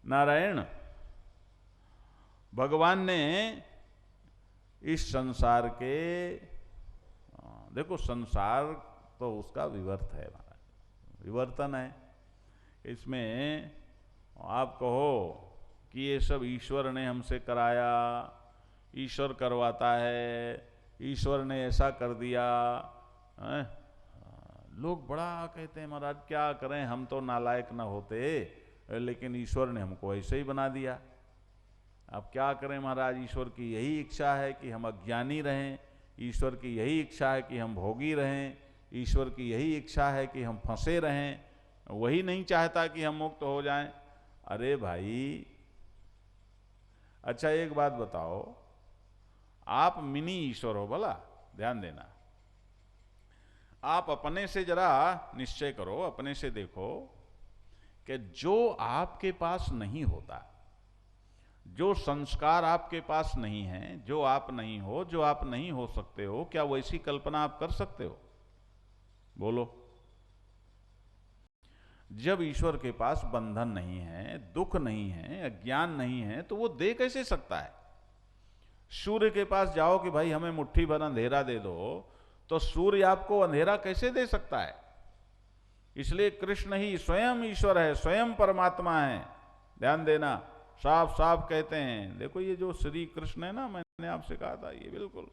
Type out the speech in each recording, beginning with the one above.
नारायण भगवान ने इस संसार के, देखो संसार तो उसका विवर्त है महाराज, विवर्तन है। इसमें आप कहो कि ये सब ईश्वर ने हमसे कराया, ईश्वर करवाता है, ईश्वर ने ऐसा कर दिया है? लोग बड़ा कहते हैं महाराज क्या करें, हम तो नालायक ना होते, लेकिन ईश्वर ने हमको ऐसे ही बना दिया। अब क्या करें महाराज, ईश्वर की यही इच्छा है कि हम अज्ञानी रहें, ईश्वर की यही इच्छा है कि हम भोगी रहें, ईश्वर की यही इच्छा है कि हम फंसे रहें, वही नहीं चाहता कि हम मुक्त हो जाएं। अरे भाई अच्छा एक बात बताओ, आप मिनी ईश्वर हो, भला ध्यान देना, आप अपने से जरा निश्चय करो, अपने से देखो कि जो आपके पास नहीं होता, जो संस्कार आपके पास नहीं है, जो आप नहीं हो, जो आप नहीं हो सकते हो, क्या वैसी कल्पना आप कर सकते हो? बोलो। जब ईश्वर के पास बंधन नहीं है, दुख नहीं है, अज्ञान नहीं है, तो वो दे कैसे सकता है? सूर्य के पास जाओ कि भाई हमें मुट्ठी भर अंधेरा दे दो, तो सूर्य आपको अंधेरा कैसे दे सकता है? इसलिए कृष्ण ही स्वयं ईश्वर है, स्वयं परमात्मा है। ध्यान देना, साफ साफ कहते हैं। देखो ये जो श्री कृष्ण है ना, मैंने आपसे कहा था, ये बिल्कुल,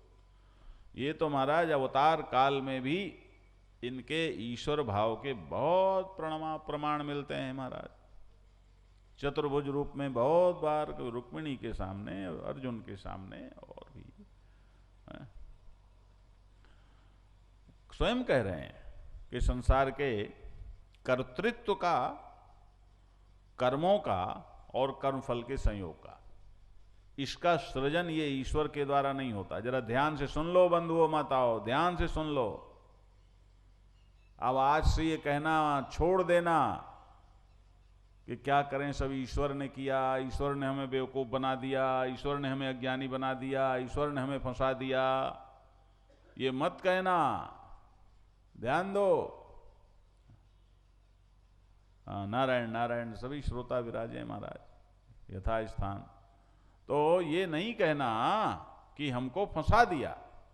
ये तो महाराज अवतार काल में भी इनके ईश्वर भाव के बहुत प्रमाण मिलते हैं महाराज। चतुर्भुज रूप में बहुत बार रुक्मिणी के सामने, अर्जुन के सामने, और भी स्वयं कह रहे हैं कि संसार के कर्तृत्व का, कर्मों का और कर्मफल के संयोग का, इसका सृजन ये ईश्वर के द्वारा नहीं होता। जरा ध्यान से सुन लो बंधुओं माताओं, ध्यान से सुन लो। अब आज से ये कहना छोड़ देना कि क्या करें, सब ईश्वर ने किया, ईश्वर ने हमें बेवकूफ बना दिया, ईश्वर ने हमें अज्ञानी बना दिया, ईश्वर ने हमें फंसा दिया, ये मत कहना। ध्यान दो। नारायण नारायण, सभी श्रोता विराजे महाराज यथा स्थान। तो ये नहीं कहना कि हमको फंसा दिया,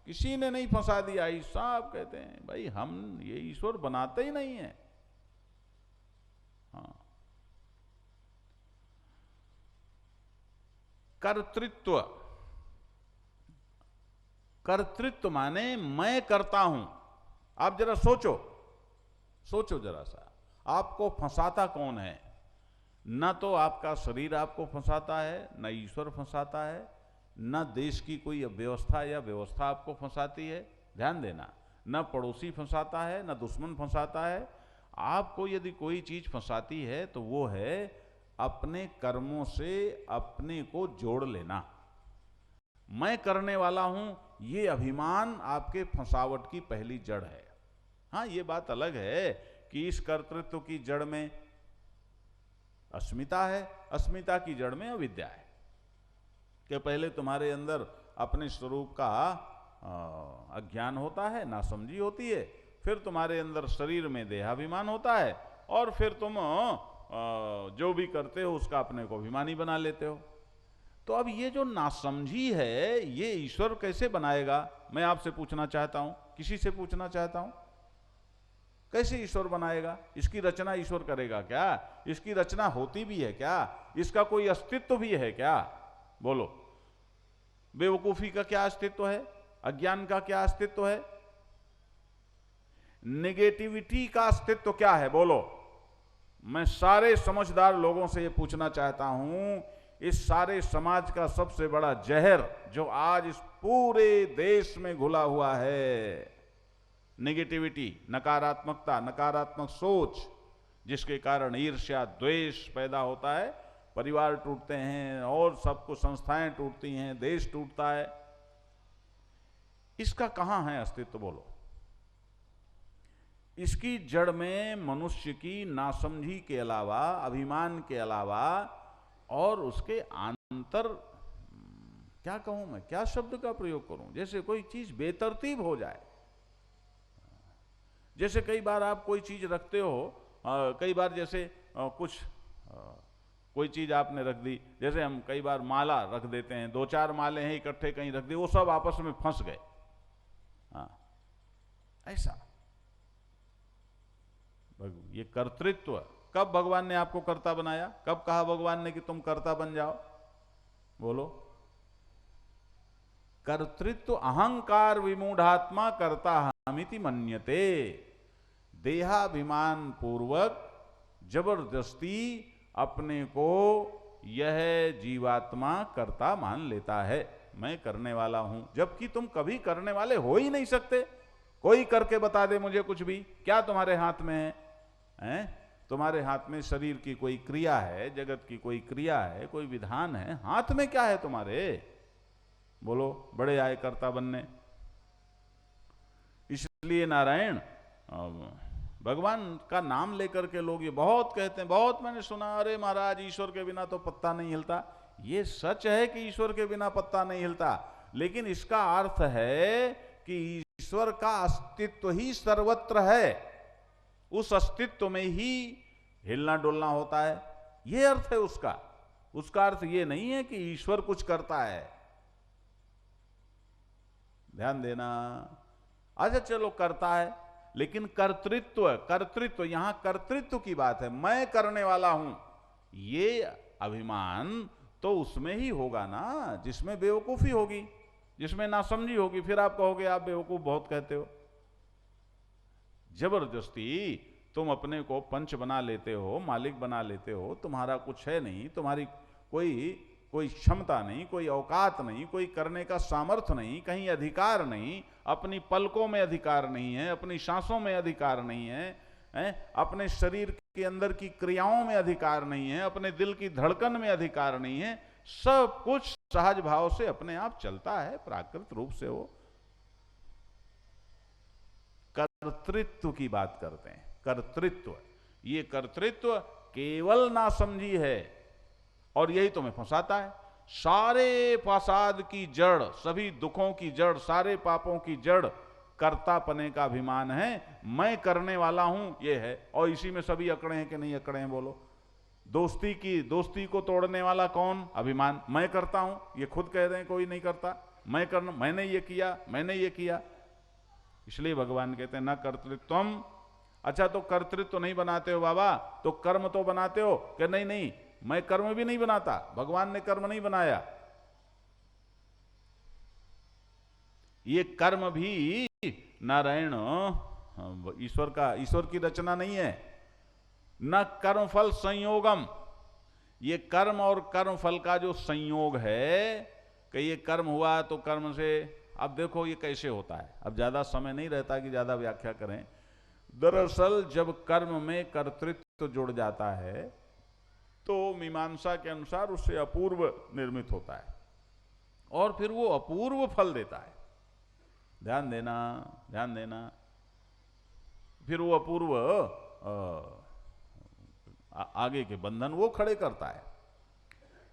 किसी ने नहीं फंसा दिया। साहब कहते हैं भाई हम ये ईश्वर बनाते ही नहीं है। हाँ, कर्तृत्व, कर्तृत्व माने मैं करता हूं। आप जरा सोचो, सोचो जरा सा, आपको फंसाता कौन है? न तो आपका शरीर आपको फंसाता है, न ईश्वर फंसाता है, न देश की कोई व्यवस्था या व्यवस्था आपको फंसाती है। ध्यान देना, न पड़ोसी फंसाता है, न दुश्मन फंसाता है। आपको यदि कोई चीज फंसाती है तो वो है अपने कर्मों से अपने को जोड़ लेना। मैं करने वाला हूं, ये अभिमान आपके फंसावट की पहली जड़ है। हाँ, ये बात अलग है कि इस कर्तृत्व की जड़ में अस्मिता है, अस्मिता की जड़ में अविद्या है। कि पहले तुम्हारे अंदर अपने स्वरूप का अज्ञान होता है, नासमझी होती है, फिर तुम्हारे अंदर शरीर में देहाभिमान होता है, और फिर तुम जो भी करते हो उसका अपने को अभिमानी बना लेते हो। तो अब ये जो नासमझी है, ये ईश्वर कैसे बनाएगा? मैं आपसे पूछना चाहता हूं, किसी से पूछना चाहता हूं, कैसे ईश्वर बनाएगा? इसकी रचना ईश्वर करेगा क्या? इसकी रचना होती भी है क्या? इसका कोई अस्तित्व भी है क्या? बोलो। बेवकूफी का क्या अस्तित्व है? अज्ञान का क्या अस्तित्व है? नेगेटिविटी का अस्तित्व क्या है? बोलो। मैं सारे समझदार लोगों से यह पूछना चाहता हूं, इस सारे समाज का सबसे बड़ा जहर जो आज इस पूरे देश में घुला हुआ है, नेगेटिविटी, नकारात्मकता, नकारात्मक सोच, जिसके कारण ईर्ष्या, द्वेष पैदा होता है, परिवार टूटते हैं और सब कुछ, संस्थाएं टूटती हैं, देश टूटता है। इसका कहां है अस्तित्व? बोलो। इसकी जड़ में मनुष्य की नासमझी के अलावा, अभिमान के अलावा, और उसके आंतर, क्या कहूं मैं, क्या शब्द का प्रयोग करूं, जैसे कोई चीज बेतरतीब हो जाए। जैसे कई बार आप कोई चीज रखते हो, कई बार जैसे कुछ कोई चीज आपने रख दी, जैसे हम कई बार माला रख देते हैं, 2-4 माले हैं इकट्ठे कहीं रख दी, वो सब आपस में फंस गए। हाँ, ऐसा ये कर्तृत्व। कब भगवान ने आपको कर्ता बनाया? कब कहा भगवान ने कि तुम कर्ता बन जाओ? बोलो। कर्तृत्व अहंकार विमूढ़ात्मा कर्ता हमिति मन्यते। देहाभिमान पूर्वक जबरदस्ती अपने को यह जीवात्मा कर्ता मान लेता है, मैं करने वाला हूं, जबकि तुम कभी करने वाले हो ही नहीं सकते। कोई करके बता दे मुझे कुछ भी, क्या तुम्हारे हाथ में है? तुम्हारे हाथ में शरीर की कोई क्रिया है, जगत की कोई क्रिया है, कोई विधान है, हाथ में क्या है तुम्हारे? बोलो, बड़े आए कर्ता बनने। इसलिए नारायण भगवान का नाम लेकर के लोग ये बहुत कहते हैं, बहुत मैंने सुना, अरे महाराज ईश्वर के बिना तो पत्ता नहीं हिलता। ये सच है कि ईश्वर के बिना पत्ता नहीं हिलता, लेकिन इसका अर्थ है कि ईश्वर का अस्तित्व ही सर्वत्र है, उस अस्तित्व में ही हिलना डुलना होता है, ये अर्थ है उसका। उसका अर्थ ये नहीं है कि ईश्वर कुछ करता है। ध्यान देना। अच्छा चलो करता है, लेकिन कर्तृत्व यहां कर्तृत्व की बात है, मैं करने वाला हूं, ये अभिमान तो उसमें ही होगा ना जिसमें बेवकूफी होगी, जिसमें नासमझी होगी। फिर आप कहोगे आप बेवकूफ बहुत कहते हो। जबरदस्ती तुम अपने को पंच बना लेते हो, मालिक बना लेते हो, तुम्हारा कुछ है नहीं, तुम्हारी कोई क्षमता नहीं, कोई औकात नहीं, कोई करने का सामर्थ्य नहीं, कहीं अधिकार नहीं, अपनी पलकों में अधिकार नहीं है, अपनी सांसों में अधिकार नहीं है, अपने शरीर के अंदर की क्रियाओं में अधिकार नहीं है, अपने दिल की धड़कन में अधिकार नहीं है। सब कुछ सहज भाव से अपने आप चलता है, प्राकृत रूप से। वो कर्तृत्व की बात करते हैं। कर्तृत्व, ये कर्तृत्व केवल नासमझी है, और यही तुम्हें फंसाता है। सारे फसाद की जड़, सभी दुखों की जड़, सारे पापों की जड़ कर्तापने का अभिमान है, मैं करने वाला हूं, ये है। और इसी में सभी अकड़े हैं कि नहीं अकड़े हैं? बोलो। दोस्ती को तोड़ने वाला कौन? अभिमान। मैं करता हूं, ये खुद कह रहे हैं, कोई नहीं करता। मैंने ये किया, मैंने ये किया। इसलिए भगवान कहते हैं न कर्तृत्वम। अच्छा तो कर्तृत्व तो नहीं बनाते हो बाबा, तो कर्म तो बनाते हो? कि नहीं, मैं कर्म भी नहीं बनाता, भगवान ने कर्म नहीं बनाया। ये कर्म भी नारायण ईश्वर की रचना नहीं है। न कर्मफल संयोगम, ये कर्म और कर्मफल का जो संयोग है कि ये कर्म हुआ तो कर्म से, अब देखो ये कैसे होता है। अब ज्यादा समय नहीं रहता कि ज्यादा व्याख्या करें। दरअसल जब कर्म में कर्तृत्व जुड़ जाता है तो मीमांसा के अनुसार उससे अपूर्व निर्मित होता है, और फिर वो अपूर्व फल देता है। ध्यान देना। फिर वो अपूर्व आगे के बंधन वो खड़े करता है।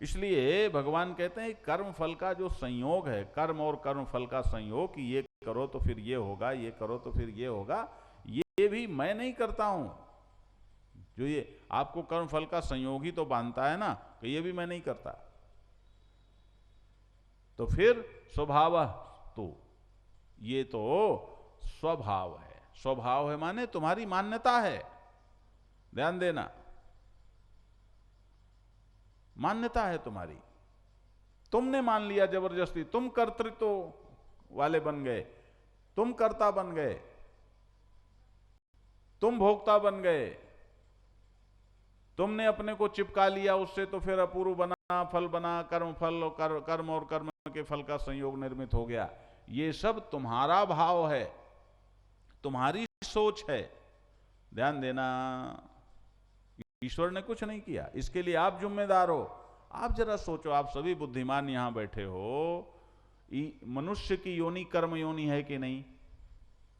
इसलिए भगवान कहते हैं कर्म फल का जो संयोग है, कर्म और कर्म फल का संयोग, कि ये करो तो फिर ये होगा, ये करो तो फिर ये होगा, ये भी मैं नहीं करता हूं। जो ये आपको कर्म फल का संयोग ही तो बांधता है ना, कि ये भी मैं नहीं करता। तो फिर स्वभाव, तो ये तो स्वभाव है। स्वभाव है माने तुम्हारी मान्यता है। ध्यान देना, मान्यता है तुम्हारी। तुमने मान लिया जबरदस्ती, तुम कर्तृत्व वाले बन गए, तुम कर्ता बन गए, तुम भोक्ता बन गए, तुमने अपने को चिपका लिया उससे, तो फिर अपूर्व बना, फल बना, कर्म फल, कर्म और कर्म के फल का संयोग निर्मित हो गया। ये सब तुम्हारा भाव है, तुम्हारी सोच है। ध्यान देना, ईश्वर ने कुछ नहीं किया, इसके लिए आप जिम्मेदार हो। आप जरा सोचो, आप सभी बुद्धिमान यहां बैठे हो, मनुष्य की योनि कर्म योनि है कि नहीं?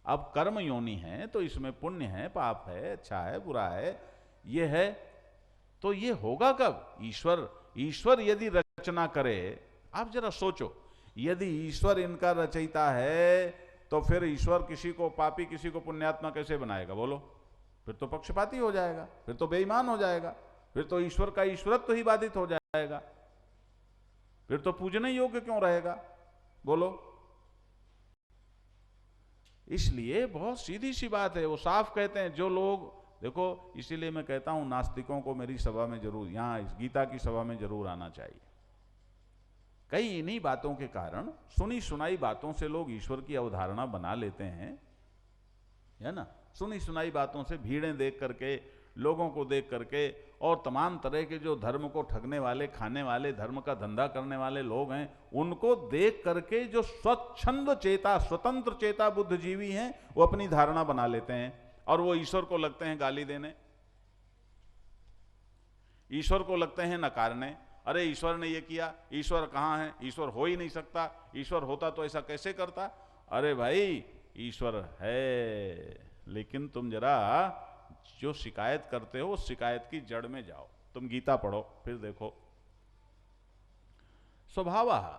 अब कर्म योनि है तो इसमें पुण्य है, पाप है, अच्छा है, बुरा है, ये है। तो ये होगा कब? ईश्वर यदि रचना करे, आप जरा सोचो, यदि ईश्वर इनका रचयिता है तो फिर ईश्वर किसी को पापी, किसी को पुण्यात्मा कैसे बनाएगा? बोलो। फिर तो पक्षपाती हो जाएगा, फिर तो बेईमान हो जाएगा। फिर तो ईश्वर का ईश्वरत्व ही बाधित हो जाएगा, फिर तो पूजने योग्य क्यों रहेगा? बोलो। इसलिए बहुत सीधी सी बात है, वो साफ कहते हैं जो लोग, देखो इसीलिए मैं कहता हूं नास्तिकों को मेरी सभा में जरूर, यहां इस गीता की सभा में जरूर आना चाहिए। कई इन्हीं बातों के कारण, सुनी सुनाई बातों से लोग ईश्वर की अवधारणा बना लेते हैं, है ना। सुनी सुनाई बातों से, भीड़ें देख करके, लोगों को देख करके, और तमाम तरह के जो धर्म को ठगने वाले, खाने वाले, धर्म का धंधा करने वाले लोग हैं, उनको देख करके जो स्वच्छंद चेता, स्वतंत्र चेता बुद्धिजीवी हैं, वो अपनी धारणा बना लेते हैं और वो ईश्वर को लगते हैं गाली देने, ईश्वर को लगते हैं नकारने। अरे ईश्वर ने ये किया, ईश्वर कहाँ है, ईश्वर हो ही नहीं सकता, ईश्वर होता तो ऐसा कैसे करता। अरे भाई ईश्वर है, लेकिन तुम जरा जो शिकायत करते हो उस शिकायत की जड़ में जाओ, तुम गीता पढ़ो, फिर देखो। स्वभावः,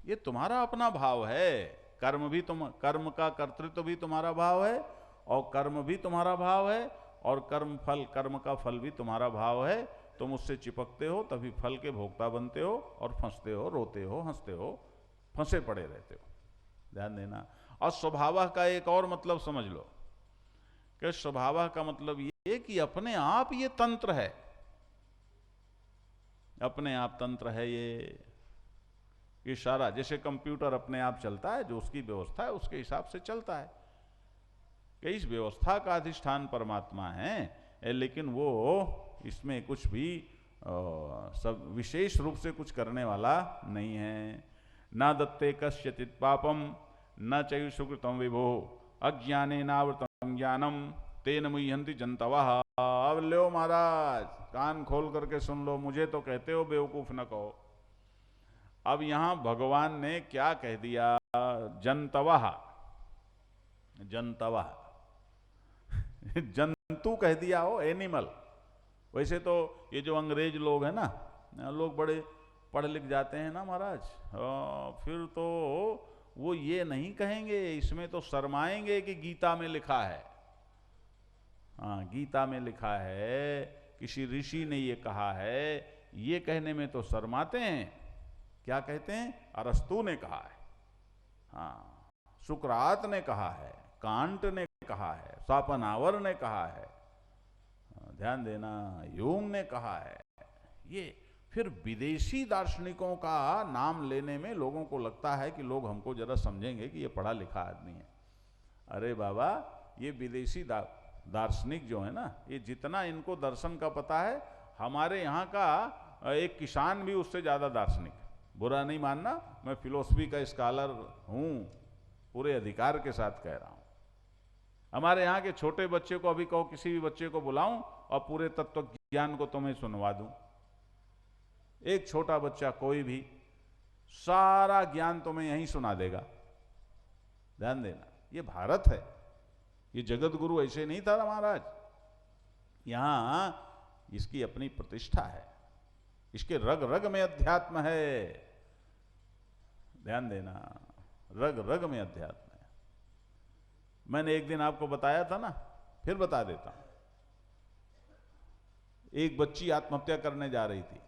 ये तुम्हारा अपना भाव है, कर्म भी कर्म का कर्तृत्व भी तुम्हारा भाव है, और कर्म भी तुम्हारा भाव है, और कर्म का फल भी तुम्हारा भाव है। तुम उससे चिपकते हो तभी फल के भोक्ता बनते हो, और फंसते हो, रोते हो, हंसते हो, फंसे पड़े रहते हो। ध्यान देना। और स्वभावः का एक और मतलब समझ लो, कि स्वभावः का मतलब ये कि अपने आप ये तंत्र है, अपने आप तंत्र है ये सारा, जैसे कंप्यूटर अपने आप चलता है, जो उसकी व्यवस्था है उसके हिसाब से चलता है, कि इस व्यवस्था का अधिष्ठान परमात्मा है, लेकिन वो इसमें कुछ भी सब विशेष रूप से कुछ करने वाला नहीं है। न दत्ते कस्यचित् पापम न चैव सुकृतम विभो अज्ञानेनावृतम ज्ञानम तेन मुह्यन्ति जन्तवः। अब लो महाराज, कान खोल करके सुन लो, मुझे तो कहते हो बेवकूफ न कहो। अब यहां भगवान ने क्या कह दिया? जन्तवः, जन्तवः जंतु कह दिया हो, एनिमल। वैसे तो ये जो अंग्रेज लोग हैं ना, लोग बड़े पढ़ लिख जाते हैं ना महाराज, फिर तो वो ये नहीं कहेंगे, इसमें तो शर्माएंगे कि गीता में लिखा है। हाँ, गीता में लिखा है, किसी ऋषि ने ये कहा है, ये कहने में तो शर्माते हैं। क्या कहते हैं? अरस्तु ने कहा है, हाँ, सुकरात ने कहा है, कांट ने कहा है, शापनावर ने कहा है, ध्यान देना, यूंग ने कहा है। ये फिर विदेशी दार्शनिकों का नाम लेने में लोगों को लगता है कि लोग हमको जरा समझेंगे कि ये पढ़ा लिखा आदमी है। अरे बाबा, ये विदेशी दार्शनिक जो है ना, ये जितना इनको दर्शन का पता है, हमारे यहाँ का एक किसान भी उससे ज्यादा दार्शनिक। बुरा नहीं मानना, मैं फिलोसफी का स्कॉलर हूं, पूरे अधिकार के साथ कह रहा हूं। हमारे यहाँ के छोटे बच्चे को अभी कहो, किसी भी बच्चे को बुलाऊं और पूरे तत्व ज्ञान को तुम्हें सुनवा दूं, एक छोटा बच्चा कोई भी सारा ज्ञान तुम्हें यहीं सुना देगा। ध्यान देना, ये भारत है, ये जगत गुरु ऐसे नहीं था महाराज। यहां इसकी अपनी प्रतिष्ठा है, इसके रग रग में अध्यात्म है। ध्यान देना, रग रग में अध्यात्म है। मैंने एक दिन आपको बताया था ना, फिर बता देता हूं। एक बच्ची आत्महत्या करने जा रही थी,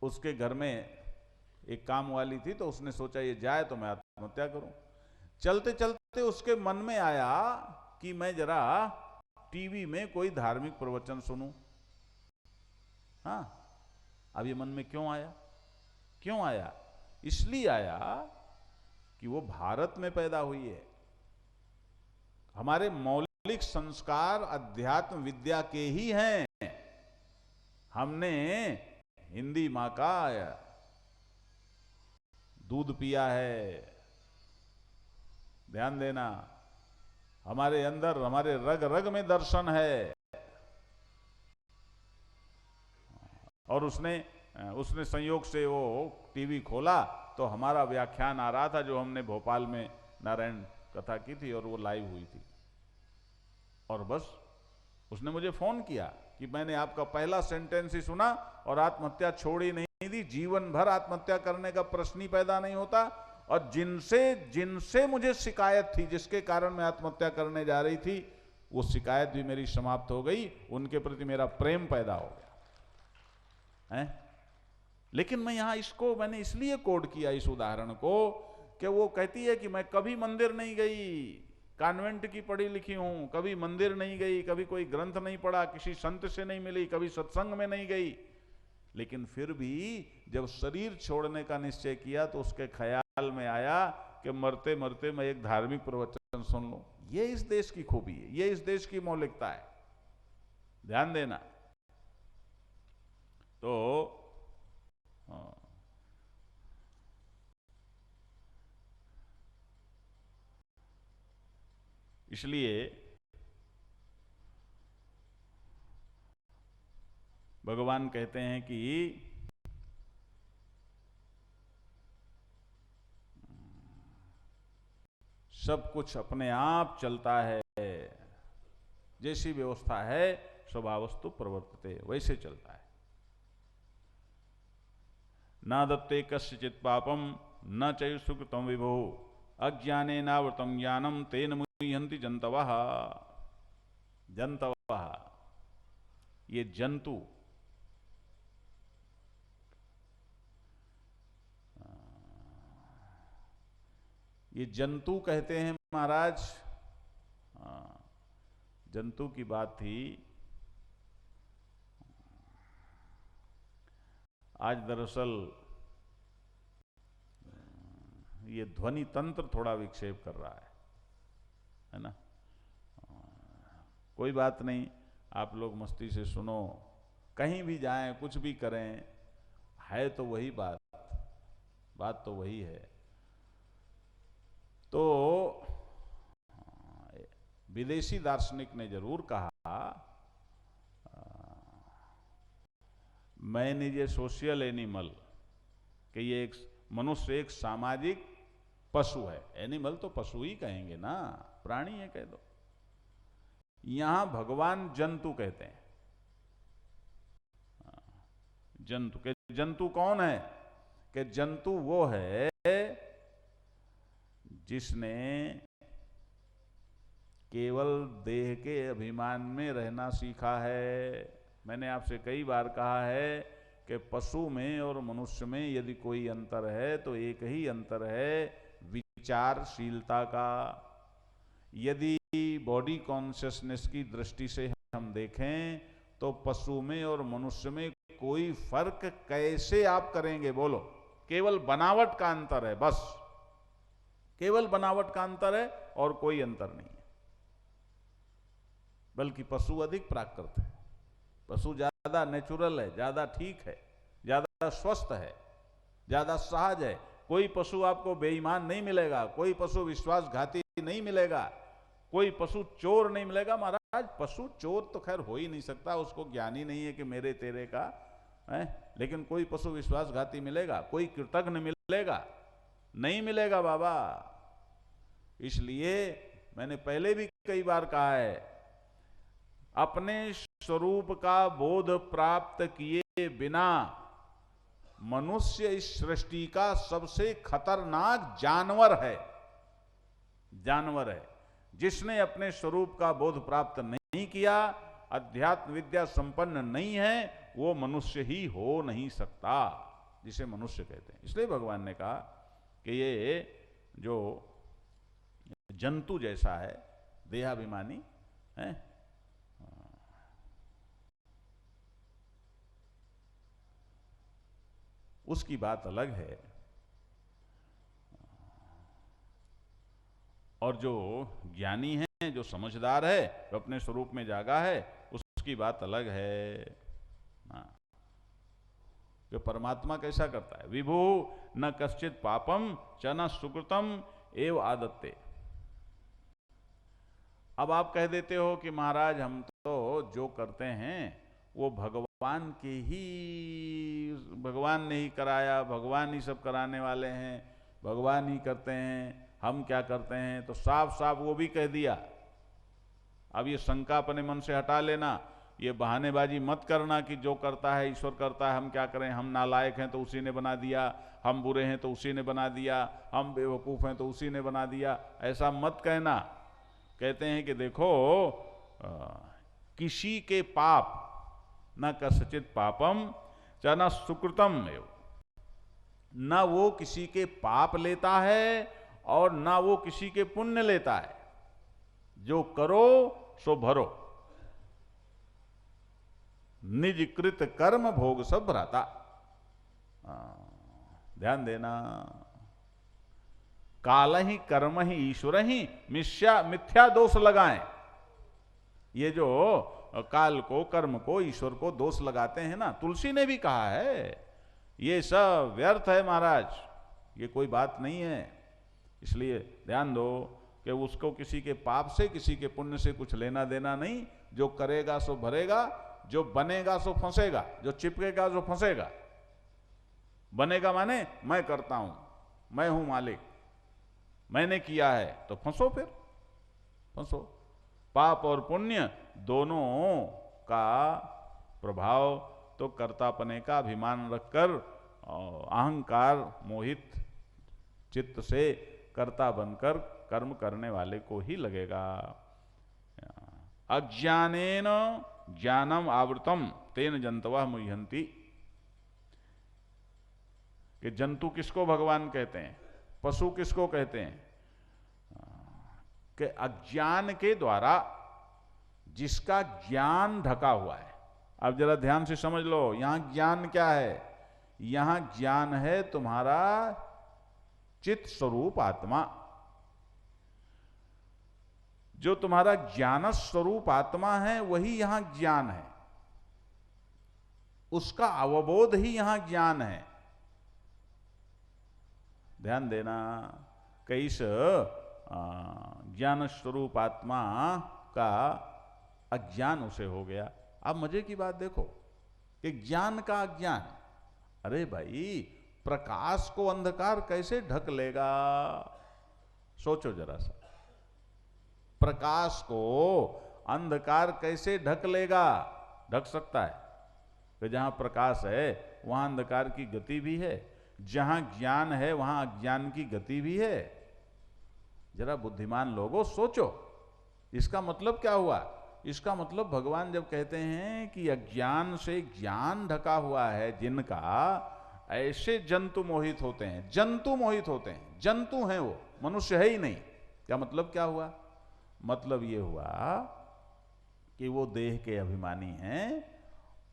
उसके घर में एक काम वाली थी, तो उसने सोचा ये जाए तो मैं आत्महत्या करूं। चलते चलते उसके मन में आया कि मैं जरा टीवी में कोई धार्मिक प्रवचन सुनूं। हाँ, अब ये मन में क्यों आया? क्यों आया? इसलिए आया कि वो भारत में पैदा हुई है। हमारे मौलिक संस्कार अध्यात्म विद्या के ही हैं। हमने हिंदी मां का दूध पिया है। ध्यान देना, हमारे अंदर, हमारे रग रग में दर्शन है। और उसने संयोग से वो टीवी खोला तो हमारा व्याख्यान आ रहा था, जो हमने भोपाल में नारायण कथा की थी, और वो लाइव हुई थी। और बस उसने मुझे फोन किया कि मैंने आपका पहला सेंटेंस ही सुना और आत्महत्या छोड़ी नहीं दी। जीवन भर आत्महत्या करने का प्रश्न ही पैदा नहीं होता। और जिनसे मुझे शिकायत थी, जिसके कारण मैं आत्महत्या करने जा रही थी, वो शिकायत भी मेरी समाप्त हो गई, उनके प्रति मेरा प्रेम पैदा हो गया है। लेकिन मैं यहां इसको मैंने इसलिए कोड किया इस उदाहरण को कि वो कहती है कि मैं कभी मंदिर नहीं गई, कॉन्वेंट की पढ़ी लिखी हूं, कभी मंदिर नहीं गई, कभी कोई ग्रंथ नहीं पढ़ा, किसी संत से नहीं मिली, कभी सत्संग में नहीं गई, लेकिन फिर भी जब शरीर छोड़ने का निश्चय किया तो उसके ख्याल में आया कि मरते मरते मैं एक धार्मिक प्रवचन सुन लूं। ये इस देश की खूबी है, ये इस देश की मौलिकता है, ध्यान देना। तो इसलिए भगवान कहते हैं कि सब कुछ अपने आप चलता है, जैसी व्यवस्था है स्वभावस्तु प्रवर्तते, वैसे चलता है। न दत्ते कस्यचित् पापम न चैव सुकृतं विभो अज्ञानेनावृतं ज्ञानं तेन मुह्यन्ति जन्तवः। जन्तवः, ये जंतु, ये जंतु कहते हैं महाराज। जंतु की बात थी। आज दरअसल ये ध्वनि तंत्र थोड़ा विक्षेप कर रहा है ना। कोई बात नहीं, आप लोग मस्ती से सुनो, कहीं भी जाएं, कुछ भी करें, है तो वही बात तो वही है। तो विदेशी दार्शनिक ने जरूर कहा, man is a social animal, कि ये एक मनुष्य एक सामाजिक पशु है। एनिमल तो पशु ही कहेंगे ना, प्राणी है कह दो। यहां भगवान जंतु कहते हैं। जंतु के जंतु कौन है? कि जंतु वो है जिसने केवल देह के अभिमान में रहना सीखा है। मैंने आपसे कई बार कहा है कि पशु में और मनुष्य में यदि कोई अंतर है तो एक ही अंतर है, विचारशीलता का। यदि बॉडी कॉन्शियसनेस की दृष्टि से हम देखें तो पशु में और मनुष्य में कोई फर्क कैसे आप करेंगे बोलो? केवल बनावट का अंतर है, बस केवल बनावट का अंतर है और कोई अंतर नहीं है। बल्कि पशु अधिक प्राकृत है, पशु ज्यादा नेचुरल है, ज्यादा ठीक है, ज्यादा स्वस्थ है, ज्यादा सहज है। कोई पशु आपको बेईमान नहीं मिलेगा, कोई पशु विश्वासघाती नहीं मिलेगा, कोई पशु चोर नहीं मिलेगा। महाराज पशु चोर तो खैर हो ही नहीं सकता, उसको ज्ञान ही नहीं है कि मेरे तेरे का है। लेकिन कोई पशु विश्वासघाती मिलेगा, कोई कृतज्ञ मिलेगा? नहीं मिलेगा बाबा। इसलिए मैंने पहले भी कई बार कहा है, अपने स्वरूप का बोध प्राप्त किए बिना मनुष्य इस सृष्टि का सबसे खतरनाक जानवर है। जानवर है। जिसने अपने स्वरूप का बोध प्राप्त नहीं किया, अध्यात्म विद्या संपन्न नहीं है, वो मनुष्य ही हो नहीं सकता, जिसे मनुष्य कहते हैं। इसलिए भगवान ने कहा कि ये जो जंतु जैसा है, देहाभिमानी है, उसकी बात अलग है। और जो ज्ञानी है, जो समझदार है, जो अपने स्वरूप में जागा है, उसकी बात अलग है। जो परमात्मा कैसा करता है? विभु न कश्चित पापम च न सुकृतम एव आदत्ते। अब आप कह देते हो कि महाराज हम तो जो करते हैं वो भगवान ने ही कराया, भगवान ही सब कराने वाले हैं, भगवान ही करते हैं, हम क्या करते हैं? तो साफ साफ वो भी कह दिया। अब ये शंका अपने मन से हटा लेना, ये बहानेबाजी मत करना कि जो करता है ईश्वर करता है, हम क्या करें? हम नालायक हैं तो उसी ने बना दिया, हम बुरे हैं तो उसी ने बना दिया, हम बेवकूफ़ हैं तो उसी ने बना दिया, ऐसा मत कहना। कहते हैं कि देखो किसी के पाप न कसचित पापम च न सुकृतम एव, न वो किसी के पाप लेता है और न वो किसी के पुण्य लेता है। जो करो सो भरो, निज कृत कर्म भोग सब भ्राता। ध्यान देना, काल ही कर्म ही ईश्वर ही मिथ्या दोष लगाएं। ये जो काल को, कर्म को, ईश्वर को दोष लगाते हैं ना, तुलसी ने भी कहा है ये सब व्यर्थ है महाराज, ये कोई बात नहीं है। इसलिए ध्यान दो कि उसको किसी के पाप से, किसी के पुण्य से कुछ लेना देना नहीं। जो करेगा सो भरेगा, जो बनेगा सो फंसेगा, जो चिपकेगा सो फंसेगा। बनेगा माने मैं करता हूं, मैं हूं मालिक, मैंने किया है, तो फंसो, फिर फंसो। पाप और पुण्य दोनों का प्रभाव तो कर्तापने का अभिमान रखकर अहंकार मोहित चित्त से कर्ता बनकर कर्म करने वाले को ही लगेगा। अज्ञानेन ज्ञानम आवृतम तेन जंतवः मुह्यन्ति। कि जंतु किसको भगवान कहते हैं, पशु किसको कहते हैं? कि अज्ञान के द्वारा जिसका ज्ञान ढका हुआ है। अब जरा ध्यान से समझ लो, यहां ज्ञान क्या है? यहां ज्ञान है तुम्हारा चित स्वरूप आत्मा। जो तुम्हारा ज्ञान स्वरूप आत्मा है वही यहां ज्ञान है, उसका अवबोध ही यहां ज्ञान है। ध्यान देना, कि इस ज्ञान स्वरूप आत्मा का अज्ञान उसे हो गया। अब मजे की बात देखो कि ज्ञान का अज्ञान, अरे भाई प्रकाश को अंधकार कैसे ढक लेगा? सोचो जरा सा, प्रकाश को अंधकार कैसे ढक लेगा? ढक सकता है? तो जहां प्रकाश है वहां अंधकार की गति भी है, जहां ज्ञान है वहां अज्ञान की गति भी है। जरा बुद्धिमान लोगों सोचो, इसका मतलब क्या हुआ? इसका मतलब भगवान जब कहते हैं कि अज्ञान से ज्ञान ढका हुआ है जिनका, ऐसे जंतु मोहित होते हैं, जंतु मोहित होते हैं, जंतु हैं वो, मनुष्य है ही नहीं। क्या मतलब क्या हुआ? मतलब ये हुआ कि वो देह के अभिमानी हैं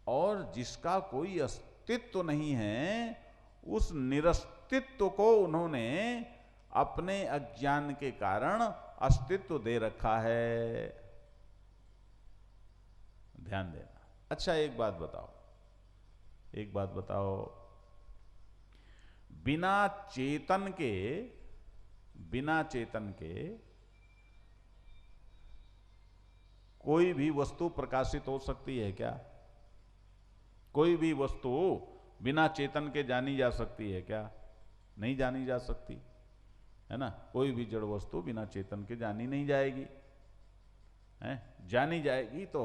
और जिसका कोई अस्तित्व नहीं है, उस निरस्तित्व को उन्होंने अपने अज्ञान के कारण अस्तित्व दे रखा है। ध्यान देना। अच्छा एक बात बताओ, एक बात बताओ, बिना चेतन के कोई भी वस्तु प्रकाशित हो सकती है क्या? कोई भी वस्तु बिना चेतन के जानी जा सकती है क्या? नहीं जानी जा सकती, है ना। कोई भी जड़ वस्तु बिना चेतन के जानी नहीं जाएगी, है? जानी जाएगी तो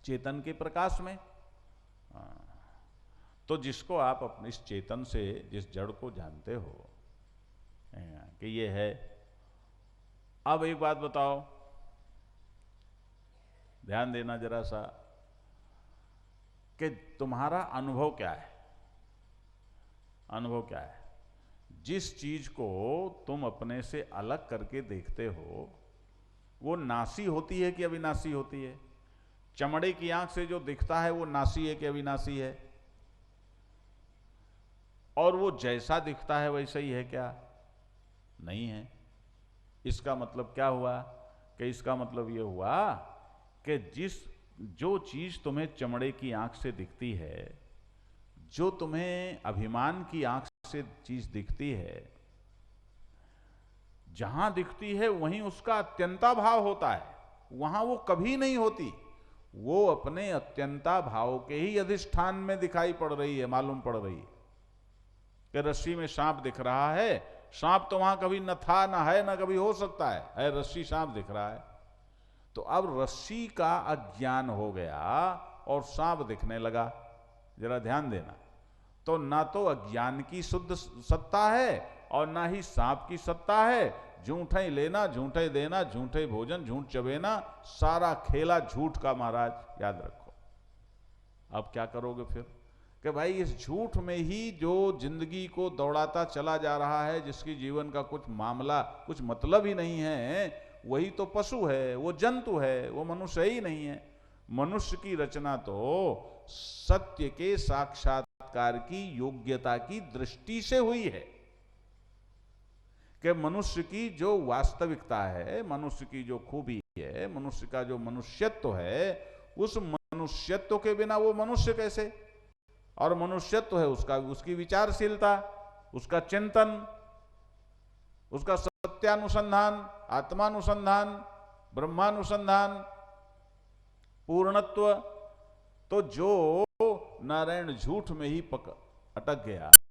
चेतन के प्रकाश में। तो जिसको आप अपने इस चेतन से, जिस जड़ को जानते हो कि ये है। अब एक बात बताओ, ध्यान देना जरा सा, कि तुम्हारा अनुभव क्या है? अनुभव क्या है? जिस चीज को तुम अपने से अलग करके देखते हो वो नासी होती है कि अविनाशी होती है? चमड़े की आंख से जो दिखता है वो नासी है कि अविनाशी है? और वो जैसा दिखता है वैसा ही है क्या? नहीं है। इसका मतलब क्या हुआ? कि इसका मतलब ये हुआ कि जो चीज तुम्हें चमड़े की आंख से दिखती है, जो तुम्हें अभिमान की आंख से चीज दिखती है, जहां दिखती है वहीं उसका अत्यंता भाव होता है, वहां वो कभी नहीं होती। वो अपने अत्यंता भाव के ही अधिष्ठान में दिखाई पड़ रही है, मालूम पड़ रही है। कि रस्सी में सांप दिख रहा है, सांप तो वहां कभी न था, न है, न कभी हो सकता है रस्सी सांप दिख रहा है। तो अब रस्सी का अज्ञान हो गया और सांप दिखने लगा। जरा ध्यान देना, तो ना तो अज्ञान की शुद्ध सत्ता है और ना ही सांप की सत्ता है। झूठा ही लेना, झूठा ही देना, झूठे ही भोजन, झूठ चबेना, सारा खेला झूठ का महाराज, याद रखो। अब क्या करोगे फिर कि भाई इस झूठ में ही जो जिंदगी को दौड़ाता चला जा रहा है, जिसकी जीवन का कुछ मामला, कुछ मतलब ही नहीं है, वही तो पशु है, वो जंतु है, वो मनुष्य ही नहीं है। मनुष्य की रचना तो सत्य के साक्षात्कार की योग्यता की दृष्टि से हुई है कि मनुष्य की जो वास्तविकता है, मनुष्य की जो खूबी है, मनुष्य का जो मनुष्यत्व है, उस मनुष्यत्व के बिना वो मनुष्य कैसे? और मनुष्यत्व है उसका, उसकी विचारशीलता, उसका चिंतन, उसका सत्यानुसंधान, आत्मानुसंधान, ब्रह्मानुसंधान, पूर्णत्व। तो जो नारायण झूठ में ही अटक गया,